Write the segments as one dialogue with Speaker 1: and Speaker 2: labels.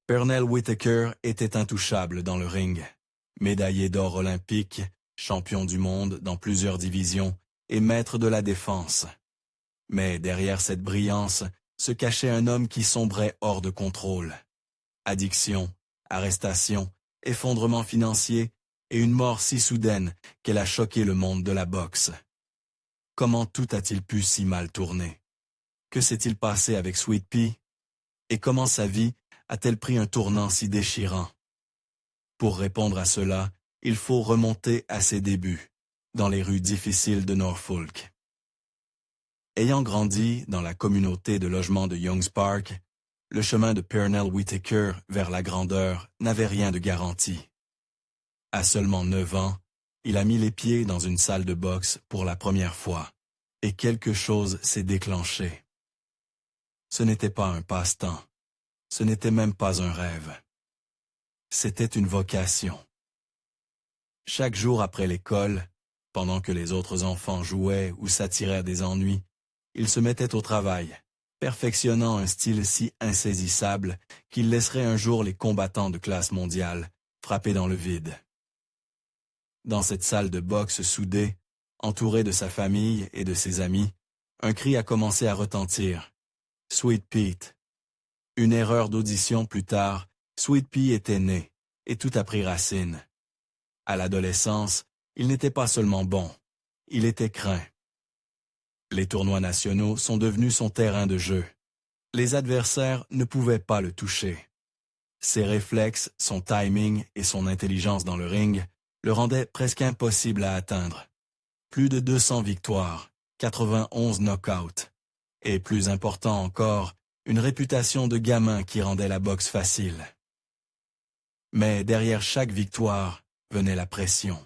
Speaker 1: Pernell Whitaker était intouchable dans le ring. Médaillé d'or olympique, champion du monde dans plusieurs divisions et maître de la défense. Mais derrière cette brillance se cachait un homme qui sombrait hors de contrôle. Addiction, arrestation, effondrement financier et une mort si soudaine qu'elle a choqué le monde de la boxe. Comment tout a-t-il pu si mal tourner? Que s'est-il passé avec Sweet Pea? Et comment sa vie a-t-elle pris un tournant si déchirant? Pour répondre à cela, il faut remonter à ses débuts, dans les rues difficiles de Norfolk. Ayant grandi dans la communauté de logement de Youngs Park, le chemin de Pernell Whitaker vers la grandeur n'avait rien de garanti. À seulement 9 ans, il a mis les pieds dans une salle de boxe pour la première fois, et quelque chose s'est déclenché. Ce n'était pas un passe-temps, ce n'était même pas un rêve. C'était une vocation. Chaque jour après l'école, pendant que les autres enfants jouaient ou s'attirèrent des ennuis, il se mettait au travail, perfectionnant un style si insaisissable qu'il laisserait un jour les combattants de classe mondiale frapper dans le vide. Dans cette salle de boxe soudée, entouré de sa famille et de ses amis, un cri a commencé à retentir. Sweet Pete. Une erreur d'audition plus tard, Sweet Pea était né, et tout a pris racine. À l'adolescence, il n'était pas seulement bon, il était craint. Les tournois nationaux sont devenus son terrain de jeu. Les adversaires ne pouvaient pas le toucher. Ses réflexes, son timing et son intelligence dans le ring le rendaient presque impossible à atteindre. Plus de 200 victoires, 91 knockouts. Et plus important encore, une réputation de gamin qui rendait la boxe facile. Mais derrière chaque victoire venait la pression.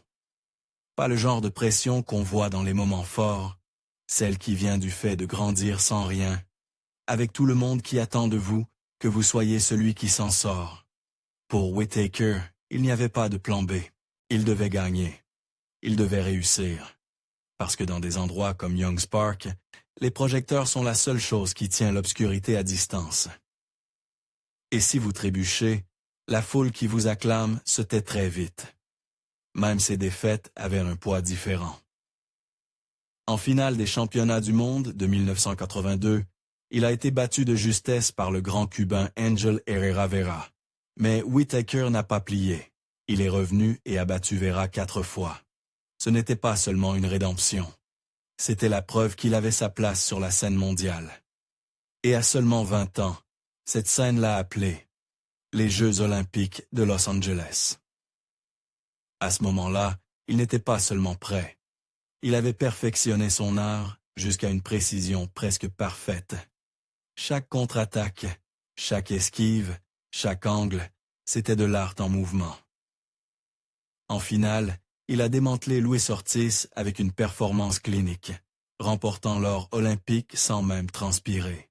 Speaker 1: Pas le genre de pression qu'on voit dans les moments forts, celle qui vient du fait de grandir sans rien, avec tout le monde qui attend de vous que vous soyez celui qui s'en sort. Pour Whitaker, il n'y avait pas de plan B. Il devait gagner. Il devait réussir. Parce que dans des endroits comme Youngs Park, les projecteurs sont la seule chose qui tient l'obscurité à distance. Et si vous trébuchez, la foule qui vous acclame se tait très vite. Même ses défaites avaient un poids différent. En finale des championnats du monde de 1982, il a été battu de justesse par le grand Cubain Angel Herrera Vera. Mais Whitaker n'a pas plié. Il est revenu et a battu Vera 4 fois. Ce n'était pas seulement une rédemption. C'était la preuve qu'il avait sa place sur la scène mondiale. Et à seulement 20 ans, cette scène l'a appelé les Jeux olympiques de Los Angeles. À ce moment-là, il n'était pas seulement prêt. Il avait perfectionné son art jusqu'à une précision presque parfaite. Chaque contre-attaque, chaque esquive, chaque angle, c'était de l'art en mouvement. En finale, il a démantelé Luis Ortiz avec une performance clinique, remportant l'or olympique sans même transpirer.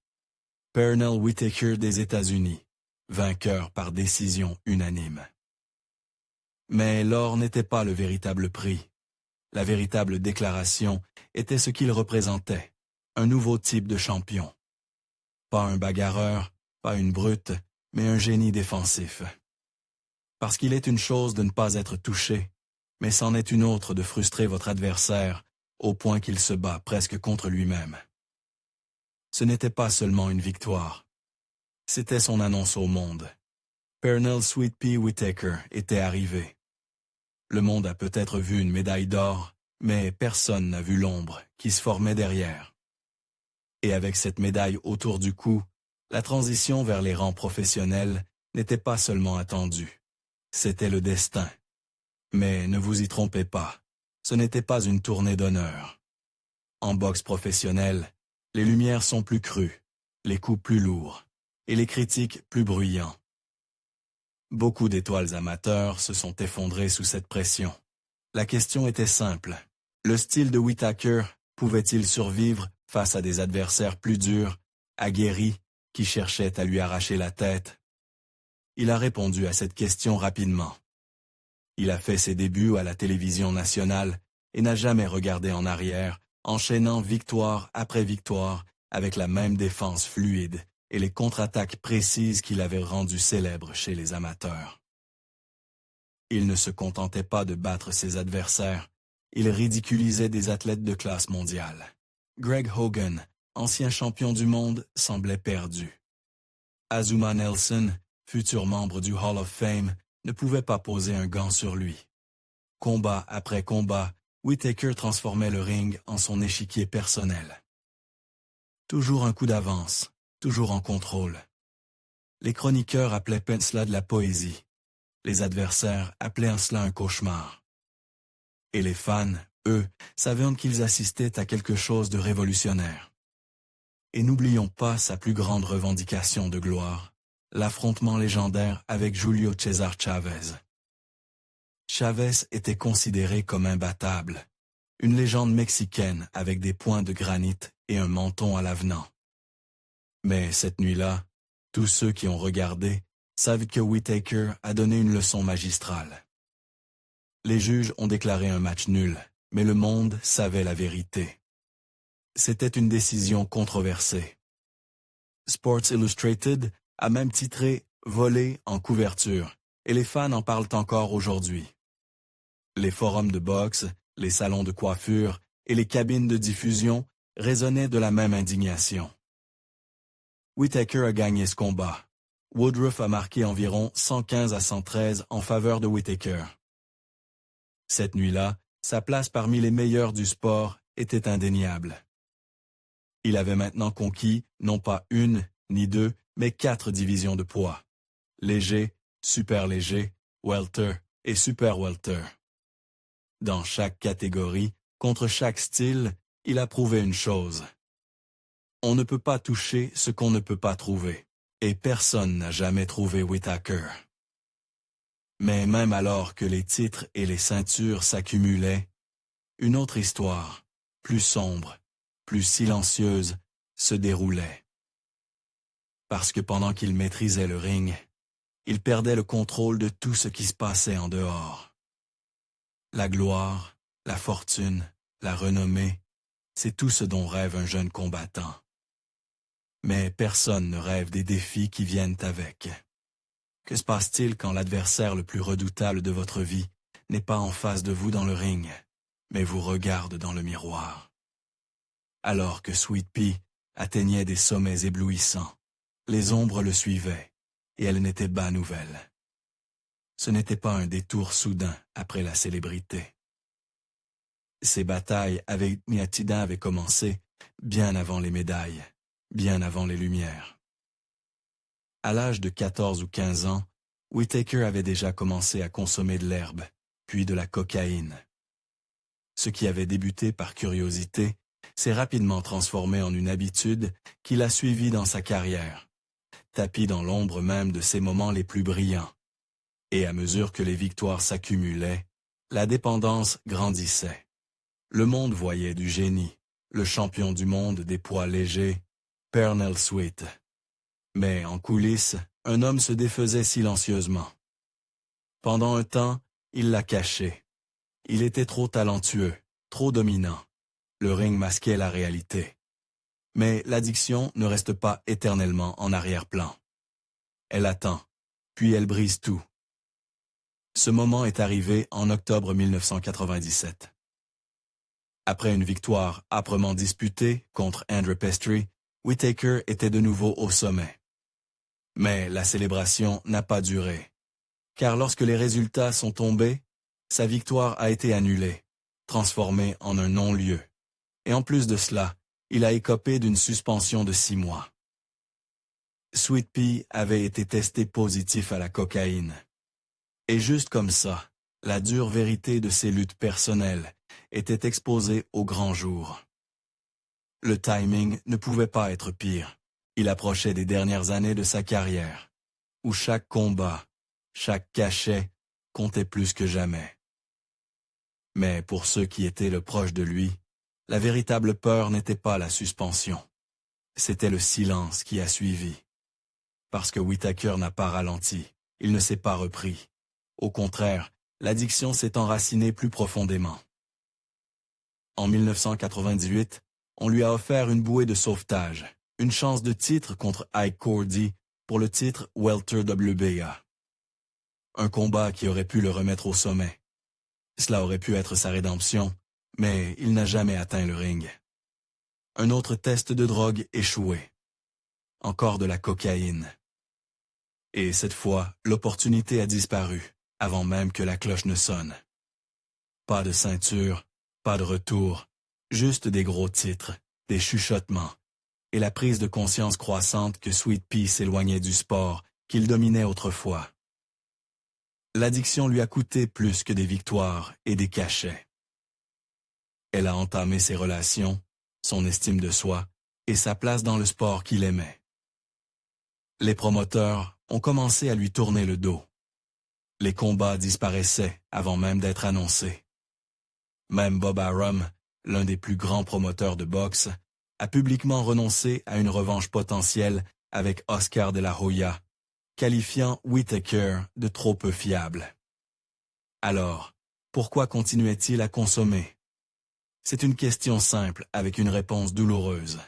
Speaker 1: Pernell Whitaker des États-Unis, vainqueur par décision unanime. Mais l'or n'était pas le véritable prix. La véritable déclaration était ce qu'il représentait, un nouveau type de champion. Pas un bagarreur, pas une brute, mais un génie défensif. Parce qu'il est une chose de ne pas être touché, mais c'en est une autre de frustrer votre adversaire au point qu'il se bat presque contre lui-même. Ce n'était pas seulement une victoire. C'était son annonce au monde. Pernell Sweet Pea Whitaker était arrivé. Le monde a peut-être vu une médaille d'or, mais personne n'a vu l'ombre qui se formait derrière. Et avec cette médaille autour du cou, la transition vers les rangs professionnels n'était pas seulement attendue. C'était le destin. Mais ne vous y trompez pas, ce n'était pas une tournée d'honneur. En boxe professionnelle, les lumières sont plus crues, les coups plus lourds, et les critiques plus bruyants. Beaucoup d'étoiles amateurs se sont effondrées sous cette pression. La question était simple. Le style de Whitaker pouvait-il survivre face à des adversaires plus durs, aguerris, qui cherchaient à lui arracher la tête? Il a répondu à cette question rapidement. Il a fait ses débuts à la télévision nationale et n'a jamais regardé en arrière, enchaînant victoire après victoire avec la même défense fluide et les contre-attaques précises qui l'avaient rendu célèbre chez les amateurs. Il ne se contentait pas de battre ses adversaires, il ridiculisait des athlètes de classe mondiale. Greg Hogan, ancien champion du monde, semblait perdu. Azuma Nelson, futur membre du Hall of Fame, ne pouvait pas poser un gant sur lui. Combat après combat, Whittaker transformait le ring en son échiquier personnel. Toujours un coup d'avance, toujours en contrôle. Les chroniqueurs appelaient cela de la poésie. Les adversaires appelaient cela un cauchemar. Et les fans, eux, savaient qu'ils assistaient à quelque chose de révolutionnaire. Et n'oublions pas sa plus grande revendication de gloire, l'affrontement légendaire avec Julio César Chávez. Chávez était considéré comme imbattable, une légende mexicaine avec des poings de granit et un menton à l'avenant. Mais cette nuit-là, tous ceux qui ont regardé savent que Whittaker a donné une leçon magistrale. Les juges ont déclaré un match nul, mais le monde savait la vérité. C'était une décision controversée. Sports Illustrated a même titré « Volé en couverture » et les fans en parlent encore aujourd'hui. Les forums de boxe, les salons de coiffure et les cabines de diffusion résonnaient de la même indignation. Whittaker a gagné ce combat. Woodruff a marqué environ 115 à 113 en faveur de Whittaker. Cette nuit-là, sa place parmi les meilleurs du sport était indéniable. Il avait maintenant conquis non pas une ni deux, mais 4 divisions de poids. Léger, super léger, welter et super welter. Dans chaque catégorie, contre chaque style, il a prouvé une chose. On ne peut pas toucher ce qu'on ne peut pas trouver, et personne n'a jamais trouvé Whittaker. Mais même alors que les titres et les ceintures s'accumulaient, une autre histoire, plus sombre, plus silencieuse, se déroulait. Parce que pendant qu'il maîtrisait le ring, il perdait le contrôle de tout ce qui se passait en dehors. La gloire, la fortune, la renommée, c'est tout ce dont rêve un jeune combattant. Mais personne ne rêve des défis qui viennent avec. Que se passe-t-il quand l'adversaire le plus redoutable de votre vie n'est pas en face de vous dans le ring, mais vous regarde dans le miroir? Alors que Sweet Pea atteignait des sommets éblouissants, les ombres le suivaient, et elle n'était pas nouvelle. Ce n'était pas un détour soudain après la célébrité. Ses batailles avec Miyatida avaient commencé bien avant les médailles, bien avant les lumières. À l'âge de 14 ou 15 ans, Whittaker avait déjà commencé à consommer de l'herbe, puis de la cocaïne. Ce qui avait débuté par curiosité s'est rapidement transformé en une habitude qui l'a suivi dans sa carrière, tapi dans l'ombre même de ses moments les plus brillants. Et à mesure que les victoires s'accumulaient, la dépendance grandissait. Le monde voyait du génie, le champion du monde des poids légers, Pernell Sweet. Mais en coulisses, un homme se défaisait silencieusement. Pendant un temps, il l'a caché. Il était trop talentueux, trop dominant. Le ring masquait la réalité. Mais l'addiction ne reste pas éternellement en arrière-plan. Elle attend, puis elle brise tout. Ce moment est arrivé en octobre 1997. Après une victoire âprement disputée contre Andre Pestry, Whittaker était de nouveau au sommet. Mais la célébration n'a pas duré. Car lorsque les résultats sont tombés, sa victoire a été annulée, transformée en un non-lieu. Et en plus de cela, il a écopé d'une suspension de 6 mois. Sweet Pea avait été testé positif à la cocaïne. Et juste comme ça, la dure vérité de ses luttes personnelles était exposée au grand jour. Le timing ne pouvait pas être pire. Il approchait des dernières années de sa carrière, où chaque combat, chaque cachet comptait plus que jamais. Mais pour ceux qui étaient le proche de lui, la véritable peur n'était pas la suspension. C'était le silence qui a suivi. Parce que Whittaker n'a pas ralenti, il ne s'est pas repris. Au contraire, l'addiction s'est enracinée plus profondément. En 1998, on lui a offert une bouée de sauvetage, une chance de titre contre Ike Cordy pour le titre Welter WBA. Un combat qui aurait pu le remettre au sommet. Cela aurait pu être sa rédemption, mais il n'a jamais atteint le ring. Un autre test de drogue échoué. Encore de la cocaïne. Et cette fois, l'opportunité a disparu, avant même que la cloche ne sonne. Pas de ceinture, pas de retour, juste des gros titres, des chuchotements, et la prise de conscience croissante que Sweet Pea s'éloignait du sport qu'il dominait autrefois. L'addiction lui a coûté plus que des victoires et des cachets. Elle a entamé ses relations, son estime de soi et sa place dans le sport qu'il aimait. Les promoteurs ont commencé à lui tourner le dos. Les combats disparaissaient avant même d'être annoncés. Même Bob Arum, l'un des plus grands promoteurs de boxe, a publiquement renoncé à une revanche potentielle avec Oscar de la Hoya, qualifiant Whittaker de trop peu fiable. Alors, pourquoi continuait-il à consommer? C'est une question simple avec une réponse douloureuse.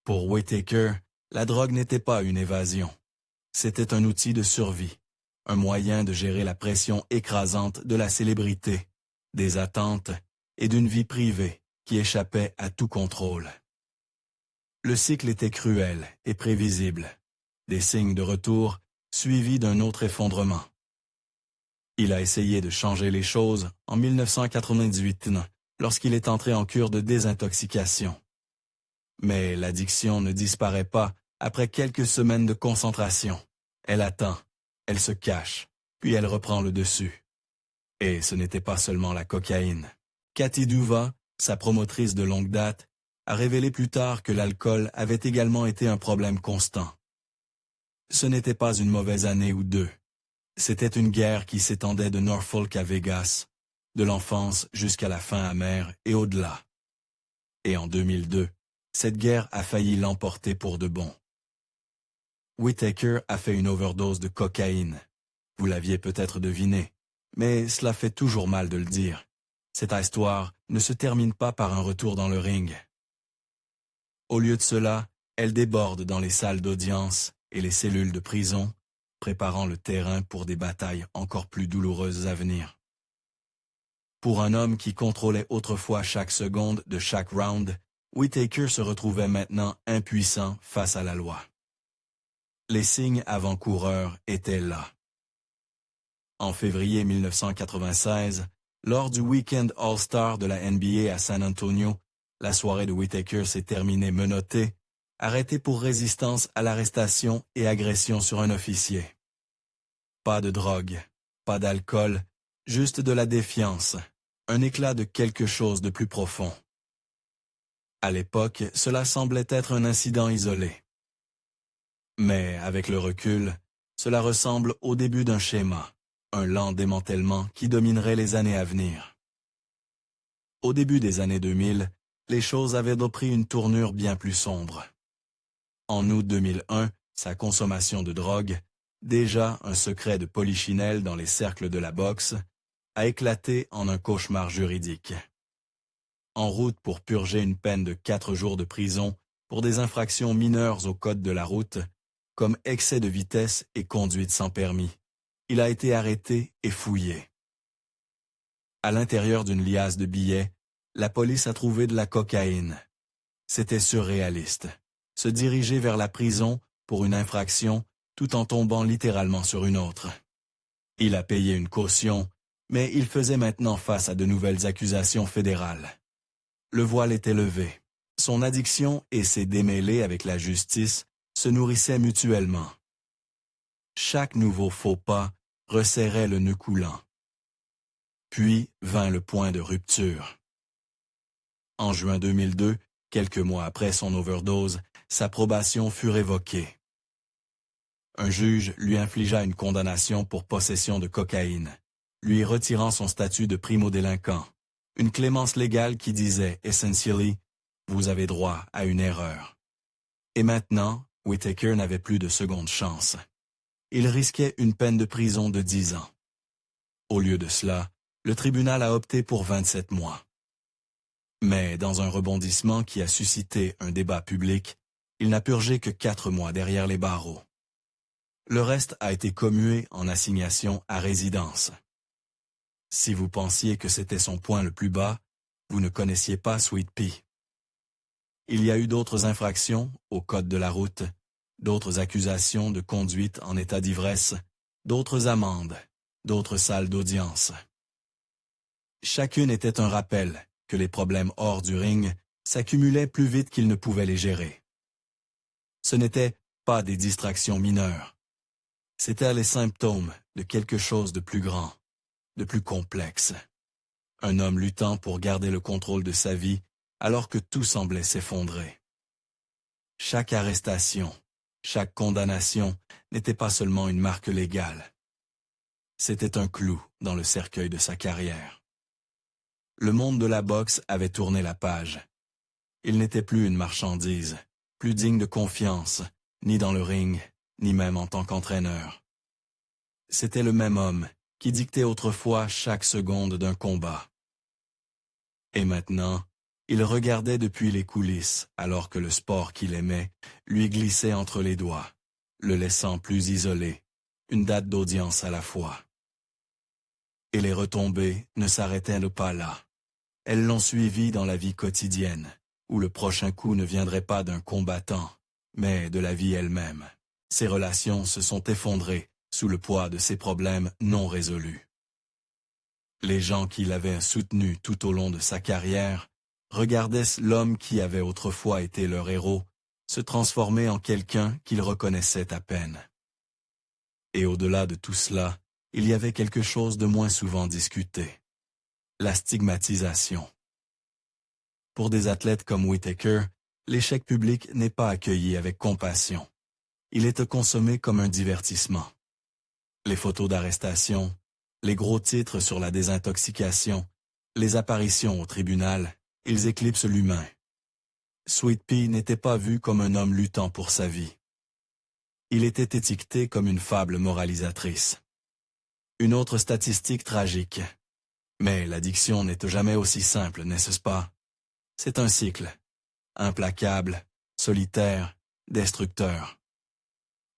Speaker 1: Pour Whittaker, la drogue n'était pas une évasion. C'était un outil de survie, un moyen de gérer la pression écrasante de la célébrité, des attentes et d'une vie privée qui échappait à tout contrôle. Le cycle était cruel et prévisible. Des signes de retour suivis d'un autre effondrement. Il a essayé de changer les choses en 1998 lorsqu'il est entré en cure de désintoxication. Mais l'addiction ne disparaît pas après quelques semaines de concentration. Elle attend, elle se cache, puis elle reprend le dessus. Et ce n'était pas seulement la cocaïne. Cathy Duva, sa promotrice de longue date, a révélé plus tard que l'alcool avait également été un problème constant. Ce n'était pas une mauvaise année ou deux. C'était une guerre qui s'étendait de Norfolk à Vegas, de l'enfance jusqu'à la fin amère et au-delà. Et en 2002, cette guerre a failli l'emporter pour de bon. Whittaker a fait une overdose de cocaïne. Vous l'aviez peut-être deviné, mais cela fait toujours mal de le dire. Cette histoire ne se termine pas par un retour dans le ring. Au lieu de cela, elle déborde dans les salles d'audience et les cellules de prison, préparant le terrain pour des batailles encore plus douloureuses à venir. Pour un homme qui contrôlait autrefois chaque seconde de chaque round, Whittaker se retrouvait maintenant impuissant face à la loi. Les signes avant-coureurs étaient là. En février 1996, lors du Weekend All-Star de la NBA à San Antonio, la soirée de Whittaker s'est terminée menottée, arrêté pour résistance à l'arrestation et agression sur un officier. Pas de drogue, pas d'alcool, juste de la défiance, un éclat de quelque chose de plus profond. À l'époque, cela semblait être un incident isolé. Mais avec le recul, cela ressemble au début d'un schéma, un lent démantèlement qui dominerait les années à venir. Au début des années 2000, les choses avaient pris une tournure bien plus sombre. En août 2001, sa consommation de drogue, déjà un secret de polichinelle dans les cercles de la boxe, a éclaté en un cauchemar juridique. En route pour purger une peine de 4 jours de prison pour des infractions mineures au code de la route, comme excès de vitesse et conduite sans permis, il a été arrêté et fouillé. À l'intérieur d'une liasse de billets, la police a trouvé de la cocaïne. C'était surréaliste. Se diriger vers la prison pour une infraction tout en tombant littéralement sur une autre. Il a payé une caution, mais il faisait maintenant face à de nouvelles accusations fédérales. Le voile était levé. Son addiction et ses démêlés avec la justice se nourrissaient mutuellement. Chaque nouveau faux pas resserrait le nœud coulant. Puis vint le point de rupture. En juin 2002, quelques mois après son overdose, sa probation fut révoquée. Un juge lui infligea une condamnation pour possession de cocaïne, lui retirant son statut de primo-délinquant. Une clémence légale qui disait, essentially, « Vous avez droit à une erreur ». Et maintenant, Whittaker n'avait plus de seconde chance. Il risquait une peine de prison de 10 ans. Au lieu de cela, le tribunal a opté pour 27 mois. Mais dans un rebondissement qui a suscité un débat public, Il n'a purgé que 4 mois derrière les barreaux. Le reste a été commué en assignation à résidence. Si vous pensiez que c'était son point le plus bas, vous ne connaissiez pas Sweet Pea. Il y a eu d'autres infractions au code de la route, d'autres accusations de conduite en état d'ivresse, d'autres amendes, d'autres salles d'audience. Chacune était un rappel que les problèmes hors du ring s'accumulaient plus vite qu'il ne pouvait les gérer. Ce n'étaient pas des distractions mineures. C'étaient les symptômes de quelque chose de plus grand, de plus complexe. Un homme luttant pour garder le contrôle de sa vie alors que tout semblait s'effondrer. Chaque arrestation, chaque condamnation n'était pas seulement une marque légale. C'était un clou dans le cercueil de sa carrière. Le monde de la boxe avait tourné la page. Il n'était plus une marchandise, plus digne de confiance, ni dans le ring, ni même en tant qu'entraîneur. C'était le même homme qui dictait autrefois chaque seconde d'un combat. Et maintenant, il regardait depuis les coulisses alors que le sport qu'il aimait lui glissait entre les doigts, le laissant plus isolé, une date d'audience à la fois. Et les retombées ne s'arrêtaient pas là. Elles l'ont suivi dans la vie quotidienne, où le prochain coup ne viendrait pas d'un combattant, mais de la vie elle-même. Ses relations se sont effondrées sous le poids de ses problèmes non résolus. Les gens qui l'avaient soutenu tout au long de sa carrière regardaient l'homme qui avait autrefois été leur héros se transformer en quelqu'un qu'ils reconnaissaient à peine. Et au-delà de tout cela, il y avait quelque chose de moins souvent discuté. La stigmatisation. Pour des athlètes comme Whittaker, l'échec public n'est pas accueilli avec compassion. Il est consommé comme un divertissement. Les photos d'arrestation, les gros titres sur la désintoxication, les apparitions au tribunal, ils éclipsent l'humain. Sweet Pea n'était pas vu comme un homme luttant pour sa vie. Il était étiqueté comme une fable moralisatrice. Une autre statistique tragique. Mais l'addiction n'est jamais aussi simple, n'est-ce pas? C'est un cycle. Implacable, solitaire, destructeur.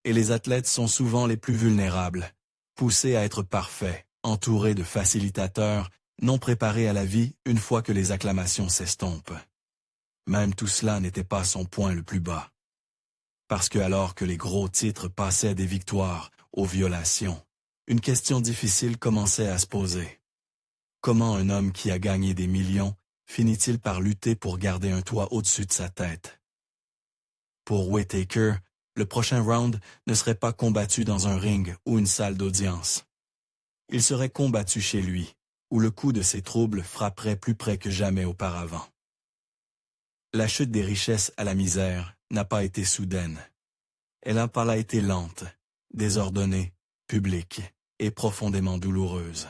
Speaker 1: Et les athlètes sont souvent les plus vulnérables, poussés à être parfaits, entourés de facilitateurs, non préparés à la vie une fois que les acclamations s'estompent. Même tout cela n'était pas son point le plus bas. Parce que alors que les gros titres passaient des victoires aux violations, une question difficile commençait à se poser. Comment un homme qui a gagné des millions finit-il par lutter pour garder un toit au-dessus de sa tête? Pour Whittaker, le prochain round ne serait pas combattu dans un ring ou une salle d'audience. Il serait combattu chez lui, où le coup de ses troubles frapperait plus près que jamais auparavant. La chute des richesses à la misère n'a pas été soudaine. Elle n'a pas été lente, désordonnée, publique et profondément douloureuse.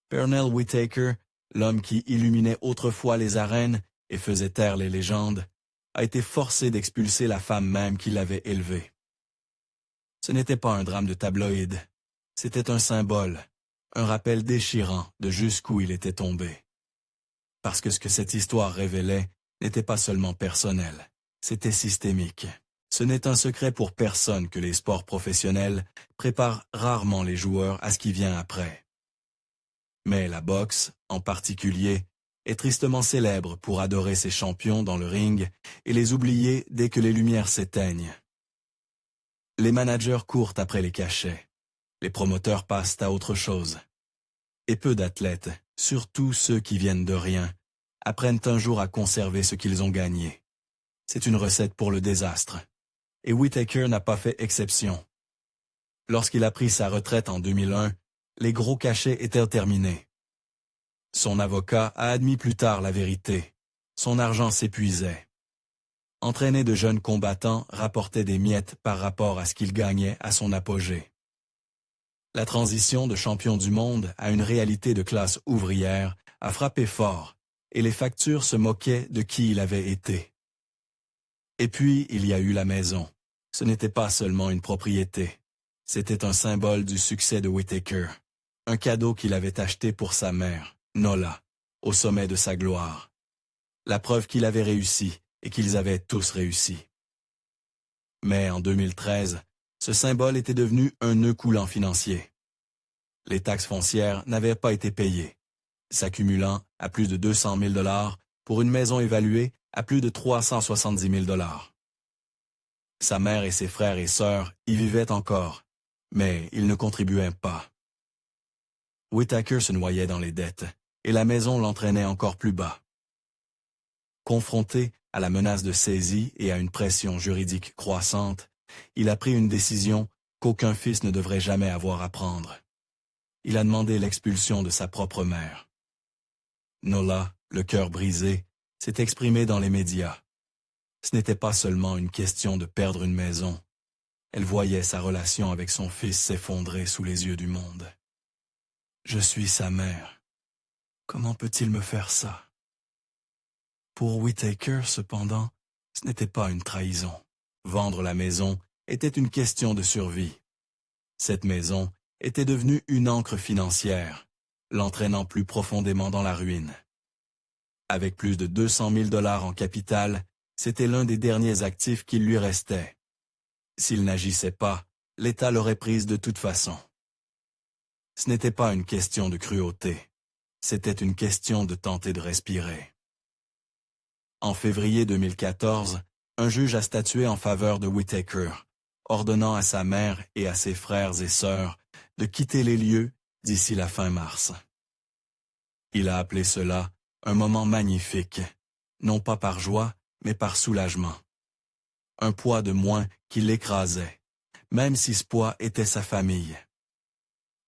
Speaker 1: Pernell Whittaker, l'homme qui illuminait autrefois les arènes et faisait taire les légendes, a été forcé d'expulser la femme même qui l'avait élevé. Ce n'était pas un drame de tabloïd, c'était un symbole, un rappel déchirant de jusqu'où il était tombé. Parce que ce que cette histoire révélait n'était pas seulement personnel, c'était systémique. Ce n'est un secret pour personne que les sports professionnels préparent rarement les joueurs à ce qui vient après. Mais la boxe, en particulier, est tristement célèbre pour adorer ses champions dans le ring et les oublier dès que les lumières s'éteignent. Les managers courent après les cachets. Les promoteurs passent à autre chose. Et peu d'athlètes, surtout ceux qui viennent de rien, apprennent un jour à conserver ce qu'ils ont gagné. C'est une recette pour le désastre. Et Whittaker n'a pas fait exception. Lorsqu'il a pris sa retraite en 2001, les gros cachets étaient terminés. Son avocat a admis plus tard la vérité. Son argent s'épuisait. Entraîner de jeunes combattants rapportait des miettes par rapport à ce qu'il gagnait à son apogée. La transition de champion du monde à une réalité de classe ouvrière a frappé fort, et les factures se moquaient de qui il avait été. Et puis, il y a eu la maison. Ce n'était pas seulement une propriété. C'était un symbole du succès de Whittaker. Un cadeau qu'il avait acheté pour sa mère, Nola, au sommet de sa gloire. La preuve qu'il avait réussi, et qu'ils avaient tous réussi. Mais en 2013, ce symbole était devenu un nœud coulant financier. Les taxes foncières n'avaient pas été payées, s'accumulant à plus de 200 000 $ pour une maison évaluée à plus de 370 000 $. Sa mère et ses frères et sœurs y vivaient encore, mais ils ne contribuaient pas. Whittaker se noyait dans les dettes, et la maison l'entraînait encore plus bas. Confronté à la menace de saisie et à une pression juridique croissante, il a pris une décision qu'aucun fils ne devrait jamais avoir à prendre. Il a demandé l'expulsion de sa propre mère. Nola, le cœur brisé, s'est exprimée dans les médias. Ce n'était pas seulement une question de perdre une maison. Elle voyait sa relation avec son fils s'effondrer sous les yeux du monde. « Je suis sa mère. Comment peut-il me faire ça ?» Pour Whittaker, cependant, ce n'était pas une trahison. Vendre la maison était une question de survie. Cette maison était devenue une ancre financière, l'entraînant plus profondément dans la ruine. Avec plus de 200 000 $ en capital, c'était l'un des derniers actifs qu'il lui restait. S'il n'agissait pas, l'État l'aurait prise de toute façon. Ce n'était pas une question de cruauté, c'était une question de tenter de respirer. En février 2014, un juge a statué en faveur de Whittaker, ordonnant à sa mère et à ses frères et sœurs de quitter les lieux d'ici la fin mars. Il a appelé cela un moment magnifique, non pas par joie, mais par soulagement. Un poids de moins qui l'écrasait, même si ce poids était sa famille.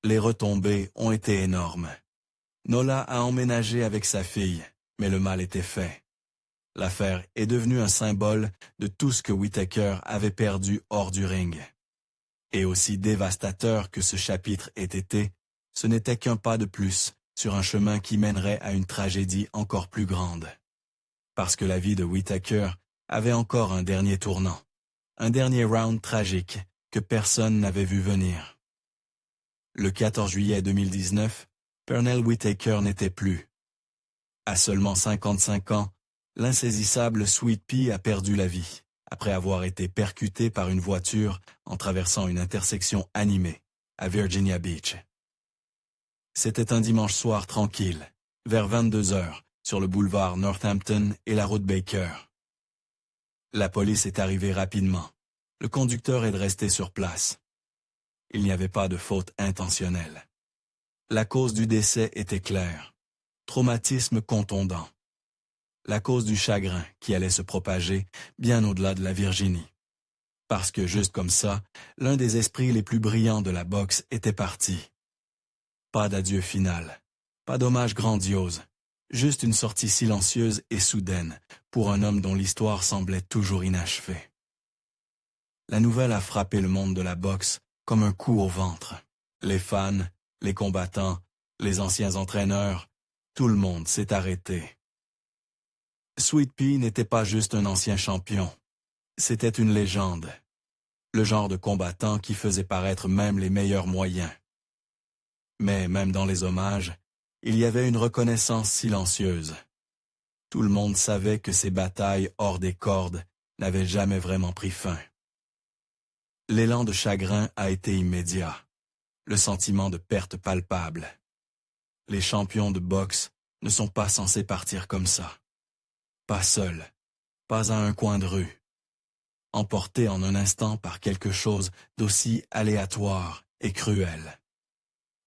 Speaker 1: Les retombées ont été énormes. Nola a emménagé avec sa fille, mais le mal était fait. L'affaire est devenue un symbole de tout ce que Whittaker avait perdu hors du ring. Et aussi dévastateur que ce chapitre ait été, ce n'était qu'un pas de plus sur un chemin qui mènerait à une tragédie encore plus grande. Parce que la vie de Whittaker avait encore un dernier tournant, un dernier round tragique que personne n'avait vu venir. Le 14 juillet 2019, Pernell Whittaker n'était plus. À seulement 55 ans, l'insaisissable Sweet Pea a perdu la vie, après avoir été percuté par une voiture en traversant une intersection animée, à Virginia Beach. C'était un dimanche soir tranquille, vers 22 heures, sur le boulevard Northampton et la route Baker. La police est arrivée rapidement. Le conducteur est resté sur place. Il n'y avait pas de faute intentionnelle. La cause du décès était claire. Traumatisme contondant. La cause du chagrin qui allait se propager bien au-delà de la Virginie. Parce que juste comme ça, l'un des esprits les plus brillants de la boxe était parti. Pas d'adieu final, pas d'hommage grandiose, juste une sortie silencieuse et soudaine pour un homme dont l'histoire semblait toujours inachevée. La nouvelle a frappé le monde de la boxe comme un coup au ventre. Les fans, les combattants, les anciens entraîneurs, tout le monde s'est arrêté. Sweet Pea n'était pas juste un ancien champion, c'était une légende. Le genre de combattant qui faisait paraître même les meilleurs moyens. Mais même dans les hommages, il y avait une reconnaissance silencieuse. Tout le monde savait que ces batailles hors des cordes n'avaient jamais vraiment pris fin. L'élan de chagrin a été immédiat, le sentiment de perte palpable. Les champions de boxe ne sont pas censés partir comme ça. Pas seuls, pas à un coin de rue. Emportés en un instant par quelque chose d'aussi aléatoire et cruel.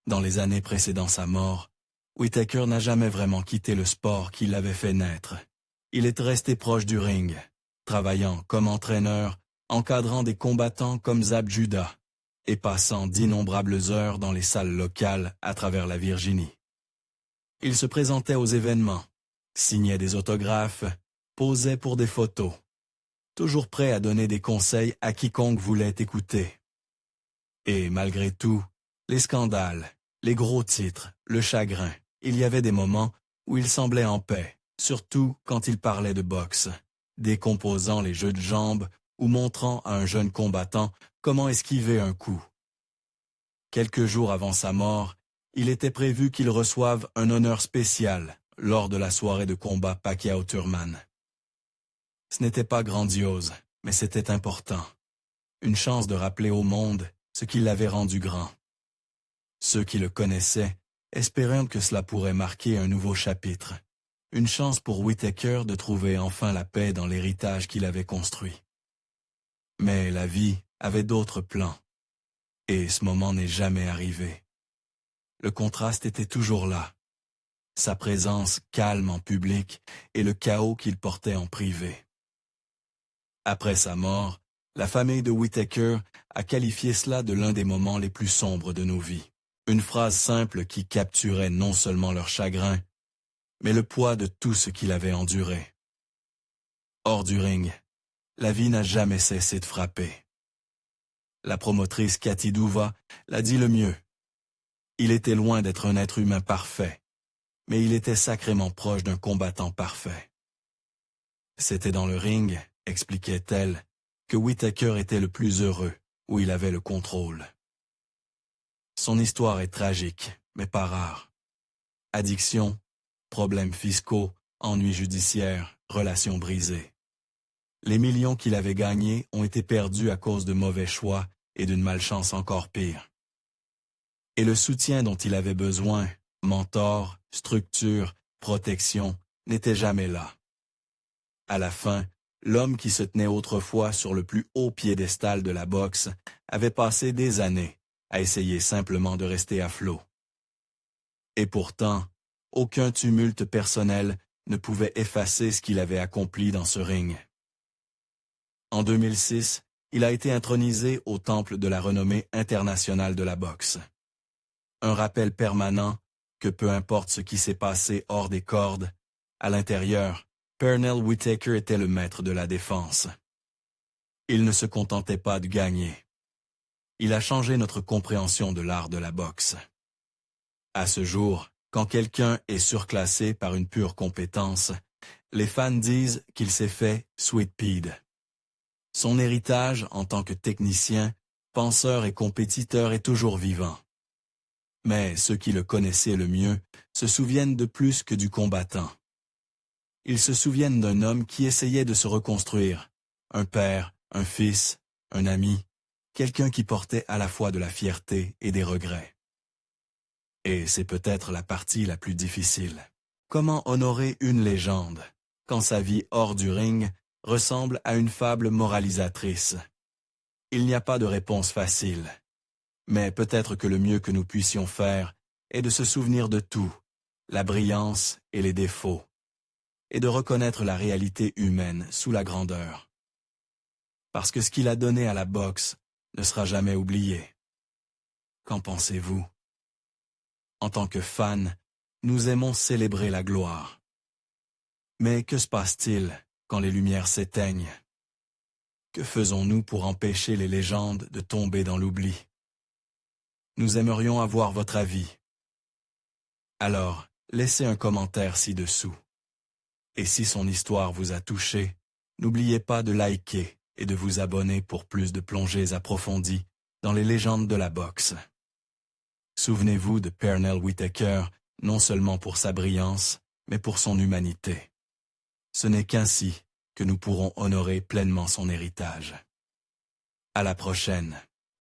Speaker 1: Dans les années précédant sa mort, Whittaker n'a jamais vraiment quitté le sport qui l'avait fait naître. Il est resté proche du ring, travaillant comme entraîneur, encadrant des combattants comme Zab Judah et passant d'innombrables heures dans les salles locales à travers la Virginie. Il se présentait aux événements, signait des autographes, posait pour des photos, toujours prêt à donner des conseils à quiconque voulait écouter. Et malgré tout, les scandales, les gros titres, le chagrin, il y avait des moments où il semblait en paix, surtout quand il parlait de boxe, décomposant les jeux de jambes ou montrant à un jeune combattant comment esquiver un coup. Quelques jours avant sa mort, il était prévu qu'il reçoive un honneur spécial lors de la soirée de combat Pacquiao-Thurman. Ce n'était pas grandiose, mais c'était important. Une chance de rappeler au monde ce qui l'avait rendu grand. Ceux qui le connaissaient espéraient que cela pourrait marquer un nouveau chapitre. Une chance pour Whittaker de trouver enfin la paix dans l'héritage qu'il avait construit. Mais la vie avait d'autres plans. Et ce moment n'est jamais arrivé. Le contraste était toujours là. Sa présence calme en public et le chaos qu'il portait en privé. Après sa mort, la famille de Whittaker a qualifié cela de l'un des moments les plus sombres de nos vies. Une phrase simple qui capturait non seulement leur chagrin, mais le poids de tout ce qu'il avait enduré. Hors du ring, la vie n'a jamais cessé de frapper. La promotrice Cathy Duva l'a dit le mieux. Il était loin d'être un être humain parfait, mais il était sacrément proche d'un combattant parfait. C'était dans le ring, expliquait-elle, que Whittaker était le plus heureux, où il avait le contrôle. Son histoire est tragique, mais pas rare. Addiction, problèmes fiscaux, ennuis judiciaires, relations brisées. Les millions qu'il avait gagnés ont été perdus à cause de mauvais choix et d'une malchance encore pire. Et le soutien dont il avait besoin, mentor, structure, protection, n'était jamais là. À la fin, l'homme qui se tenait autrefois sur le plus haut piédestal de la boxe avait passé des années à essayer simplement de rester à flot. Et pourtant, aucun tumulte personnel ne pouvait effacer ce qu'il avait accompli dans ce ring. En 2006, il a été intronisé au temple de la renommée internationale de la boxe. Un rappel permanent que peu importe ce qui s'est passé hors des cordes, à l'intérieur, Pernell Whittaker était le maître de la défense. Il ne se contentait pas de gagner. Il a changé notre compréhension de l'art de la boxe. À ce jour, quand quelqu'un est surclassé par une pure compétence, les fans disent qu'il s'est fait « sweet peed ». Son héritage en tant que technicien, penseur et compétiteur est toujours vivant. Mais ceux qui le connaissaient le mieux se souviennent de plus que du combattant. Ils se souviennent d'un homme qui essayait de se reconstruire, un père, un fils, un ami, quelqu'un qui portait à la fois de la fierté et des regrets. Et c'est peut-être la partie la plus difficile. Comment honorer une légende, quand sa vie hors du ring ressemble à une fable moralisatrice? Il n'y a pas de réponse facile. Mais peut-être que le mieux que nous puissions faire est de se souvenir de tout, la brillance et les défauts, et de reconnaître la réalité humaine sous la grandeur. Parce que ce qu'il a donné à la boxe ne sera jamais oublié. Qu'en pensez-vous? En tant que fans, nous aimons célébrer la gloire. Mais que se passe-t-il quand les lumières s'éteignent? Que faisons-nous pour empêcher les légendes de tomber dans l'oubli? Nous aimerions avoir votre avis. Alors, laissez un commentaire ci-dessous. Et si son histoire vous a touché, n'oubliez pas de liker et de vous abonner pour plus de plongées approfondies dans les légendes de la boxe. Souvenez-vous de Pernell Whittaker, non seulement pour sa brillance, mais pour son humanité. Ce n'est qu'ainsi que nous pourrons honorer pleinement son héritage. À la prochaine.